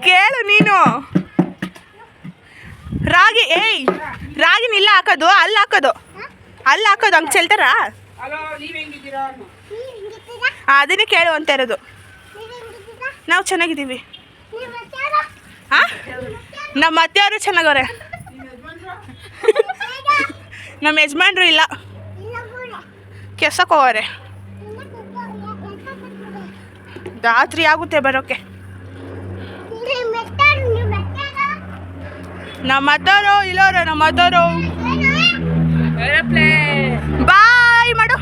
ಕೇಳು ನೀನು. ರಾಗಿ ರಾಗಿನ ಇಲ್ಲ ಹಾಕೋದು, ಅಲ್ಲಿ ಹಾಕೋದು ಹಂಗೆ ಚೆಲ್ತಾರ. ಅದನ್ನೇ ಕೇಳು ಅಂತ ಇರೋದು. ನಾವು ಚೆನ್ನಾಗಿದ್ದೀವಿ. ಹಾಂ, ನಮ್ಮ ಅತ್ತೆಯವರು ಚೆನ್ನಾಗವ್ರೆ. ನಮ್ಮ ಯಜಮಾನ್ರು ಇಲ್ಲ, ಕೆಲ್ಸಕ್ಕೆ ಹೋಗೋರೆ. ರಾತ್ರಿ ಆಗುತ್ತೆ ಬರೋಕ್ಕೆ. ನಮ್ಮ ಅತ್ತವರು ಇಲ್ಲವ್ರೆ, ನಮ್ಮ ಅತ್ತವರು. ಬಾಯ್ ಮಾಡು.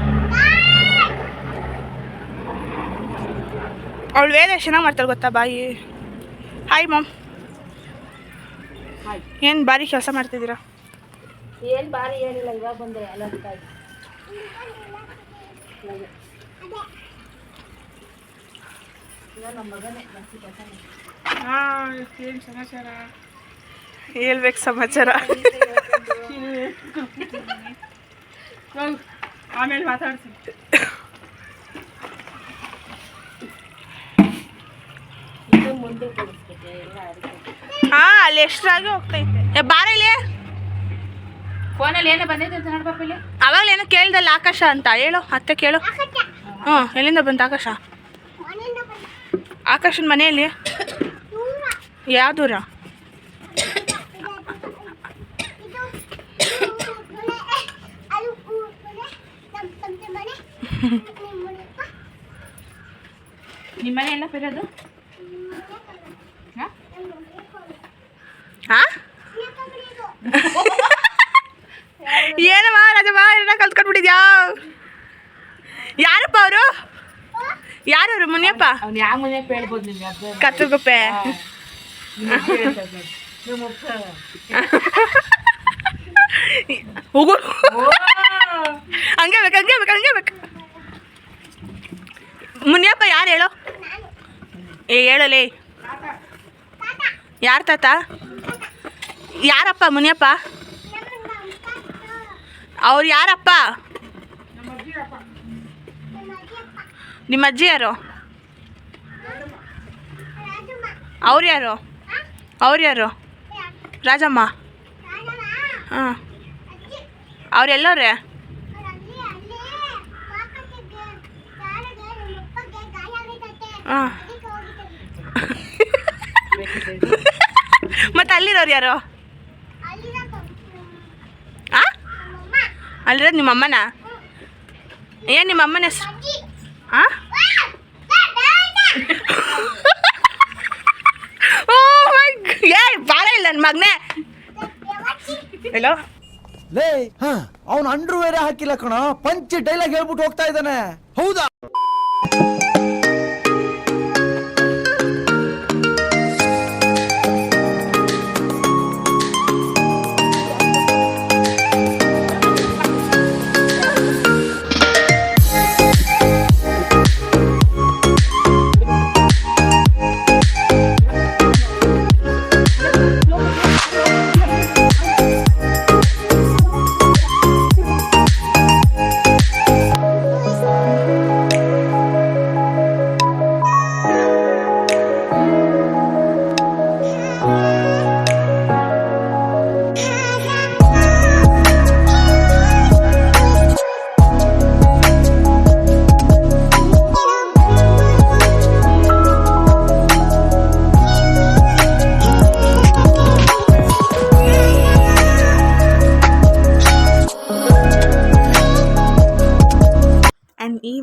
ಅವಳು ವೇದ ಚೆನ್ನಾಗಿ ಮಾಡ್ತಾಳೆ ಗೊತ್ತಾ ಬಾಯಿ. Hi ma'am. ಏನು ಭಾರಿ ಕೆಲಸ ಮಾಡ್ತಿದ್ದೀರಾ? ಏನು ಭಾರಿ ಏನಿಲ್ಲ, ಇವಾಗ ಬಂದೆ ಎಲ್ಲ ನಮ್ಮ ಮಗನೇ. ಹಾಂ, ಏನು ಸಮಾಚಾರ? ಹೇಳ್ಬೇಕು ಸಮಾಚಾರ. ಆಮೇಲೆ ಮಾತಾಡ್ತೀನಿ. ಹಾಂ, ಅಲ್ಲಿ ಎಷ್ಟ್ರಾಗಿ ಹೋಗ್ತೈತೆ. ಬಾರ ಇಲ್ಲಿ. ಫೋನಲ್ಲಿ ಏನೋ ಬಂದೈತೆ ಅಂತ ನೋಡ್ಬೇಕು. ಇಲ್ಲಿ ಅವಾಗಲೇ ಏನೋ ಕೇಳ್ದಲ್ಲ ಆಕಾಶ ಅಂತ. ಹೇಳು ಅತ್ತೆ, ಕೇಳು. ಹ್ಞೂ, ಎಲ್ಲಿಂದ ಬಂತು ಆಕಾಶ? ಆಕಾಶನ ಮನೆಯಲ್ಲಿ. ಯಾವ ದೂರ? ನಿಮ್ಮ ಮನೆ ಎಲ್ಲ ಬರೋದು? ಹಾಂ, ಏನಮ್ಮ ರಾಜಮ್ಮ ಎಲ್ಲ ಕಲ್ತ್ಕೊಂಡ್ಬಿಟ್ಟಿದ್ಯಾ? ಯಾರಪ್ಪ ಅವರು? ಯಾರವರು? ಮುನಿಯಪ್ಪ. ಅವ್ನು ಯಾವ ಮುನಿಯಪ್ಪ ಹೇಳ್ಬೋದು ನಿಮ್ಗೆ? ಕತ್ತಗುಪ್ಪೆ. ಹೋಗು, ಹಂಗೆ ಬೇಕು. ಮುನಿಯಪ್ಪ ಯಾರು ಹೇಳೋ? ಹೇಳಲೇ. ಯಾರು ತಾತ? ಯಾರಪ್ಪ ಮುನಿಯಪ್ಪ? ಅವ್ರು ಯಾರಪ್ಪ? ನಿಮ್ಮ ಅಜ್ಜಿ ಯಾರು? ಅವ್ರು ಯಾರು? ರಾಜಮ್ಮ. ಹಾಂ, ಅವ್ರೆಲ್ಲವ್ರೆ? ಹಾಂ, ಮತ್ತೆ ಅಲ್ಲಿರೋರು ಯಾರು? ಹಾಂ, ಅಲ್ಲಿರೋದು ನಿಮ್ಮ ಅಮ್ಮನ? ಏನು ನಿಮ್ಮ ಅಮ್ಮನ ಹೆಸರು? ಹಾಂ, ಬಾರ ಇಲ್ಲ ನನ್ನ ಮಗನೇ. ಎಲ್ಲೋ ಲೇ, ಅವನು ಅಂಡ್ರೂ ಬೇರೆ ಹಾಕಿಲ್ಲ ಕಣ, ಪಂಚ್ ಡೈಲಾಗ್ ಹೇಳ್ಬಿಟ್ಟು ಹೋಗ್ತಾ ಇದ್ದಾನೆ. ಹೌದಾ?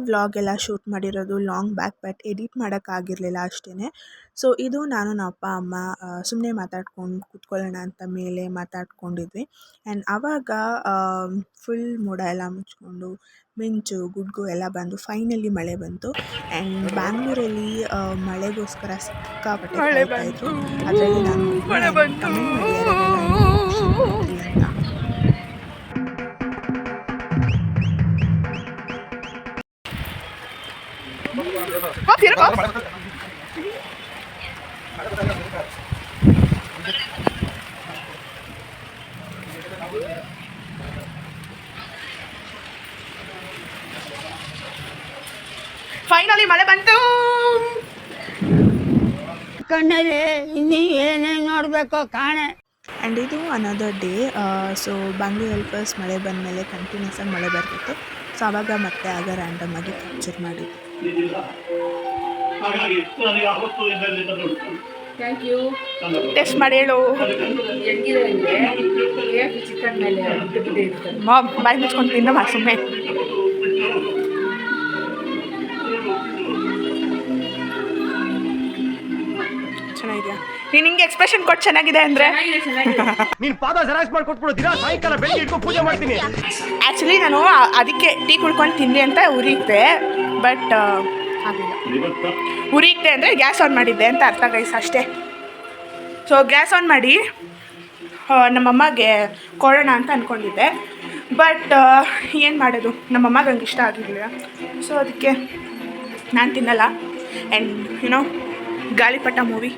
ವ್ಲಾಗ್ ಎಲ್ಲ ಶೂಟ್ ಮಾಡಿರೋದು ಲಾಂಗ್ ಬ್ಯಾಕ್, ಬಟ್ ಎಡಿಟ್ ಮಾಡೋಕ್ಕಾಗಿರಲಿಲ್ಲ ಅಷ್ಟೇ. ಸೊ ಇದು ನಾನು ನಮ್ಮ ಅಪ್ಪ ಅಮ್ಮ ಸುಮ್ಮನೆ ಮಾತಾಡ್ಕೊಂಡು ಕೂತ್ಕೊಳ್ಳೋಣ ಅಂತ ಮೇಲೆ ಮಾತಾಡ್ಕೊಂಡಿದ್ವಿ. ಆ್ಯಂಡ್ ಆವಾಗ ಫುಲ್ ಮೋಡ ಎಲ್ಲ ಮುಚ್ಕೊಂಡು ಮಿಂಚು ಗುಡ್ಗು ಎಲ್ಲ ಬಂದು ಫೈನಲಿ ಮಳೆ ಬಂತು. ಆ್ಯಂಡ್ ಬ್ಯಾಂಗ್ಳೂರಲ್ಲಿ ಮಳೆಗೋಸ್ಕರ ಸಿಕ್ಕಾಪಟ್ಟೆ ಕಾಯ್ತಾಯಿದ್ರು. ಅದರಲ್ಲಿ ನಾನು ಕಮೆಂಟ್ ಮಾಡಿ ಅಂತ. ಫೈನಲಿ ಮಳೆ ಬಂತು. ಕಣ್ಣಲ್ಲಿ ಇನ್ನೀ ಏನೇನು ನೋಡಬೇಕೋ ಕಾಣೆ. ಆ್ಯಂಡ್ ಇದು ಅನದರ್ ಡೇ. ಸೊ ಬಾಂಗ್ಲಿ ಹೆಲ್ಪರ್ಸ್ ಮಳೆ ಬಂದಮೇಲೆ ಕಂಟಿನ್ಯೂಸ್ ಆಗಿ ಮಳೆ ಬರ್ತಿತ್ತು. ಸೊ ಆವಾಗ ಮತ್ತೆ ಆಗ ರ್ಯಾಂಡಮ್ ಆಗಿ ಕ್ಯಾಪ್ಚರ್ ಮಾಡಿದ್ದು. Thank you. ಟೆಸ್ಟ್ ಮಾಡಿ ಹೇಳು. ಹೆಂಗಿದೆ ಅಂದರೆ KFC ಚಿಕನ್ ಮೇಲೆ ಬಿಟ್ಟಿದೆ ಇರ್ತದೆ. ಬಾಯಿ ಮುಚ್ಕೊಂಡು ತಿನ್ನಮ್ಮ ಸುಮ್ಮನೆ. ಚೆನ್ನಾಗಿದೆಯಾ? ನೀನು ಹಿಂಗೆ ಎಕ್ಸ್ಪ್ರೆಷನ್ ಕೊಟ್ಟು ಚೆನ್ನಾಗಿದೆ ಅಂದರೆ ಚೆನ್ನಾಗಿದೆ. ನೀನ್ ಪಾದ ಜೆರಾಕ್ಸ್ ಮಾಡ್ಕೊಟ್ಬಿಡು. ದಿನ ಸಾಯಂಕಾಲ ಬೆಳಿಗ್ಗೆ ಇಟ್ಕೊಂಡು ಪೂಜೆ ಮಾಡ್ತೀನಿ. ಆ್ಯಕ್ಚುಲಿ ನಾನು ಅದಕ್ಕೆ ಟೀ ಕುಡ್ಕೊಂಡು ತಿನ್ನಲಿ ಅಂತ ಉರಿಯಿದ್ದೆ, ಬಟ್ ಆಗಿಲ್ಲ. ಉರಿಯಿದ್ದೆ ಅಂದರೆ ಗ್ಯಾಸ್ ಆನ್ ಮಾಡಿದ್ದೆ ಅಂತ ಅರ್ಥ ಗೈಸ್, ಅಷ್ಟೇ. ಸೊ ಗ್ಯಾಸ್ ಆನ್ ಮಾಡಿ ನಮ್ಮಮ್ಮಗೆ ಕೊಡೋಣ ಅಂತ ಅಂದ್ಕೊಂಡಿದ್ದೆ, ಬಟ್ ಏನು ಮಾಡೋದು, ನಮ್ಮಮ್ಮಗೆ ಹಂಗೆ ಇಷ್ಟ ಆಗಿರಲಿಲ್ಲ. ಸೊ ಅದಕ್ಕೆ ನಾನು ತಿನ್ನಲ್ಲ. ಆ್ಯಂಡ್ ಯುನೋ ಗಾಳಿಪಟ ಮೂವಿ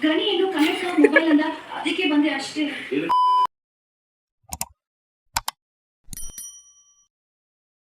ಗಣಿ ಏನು ಕನೆಕ್ಟ್ ಮೊಬೈಲ್ ಅಂದ, ಅದಕ್ಕೆ ಬಂದೆ ಅಷ್ಟೇ.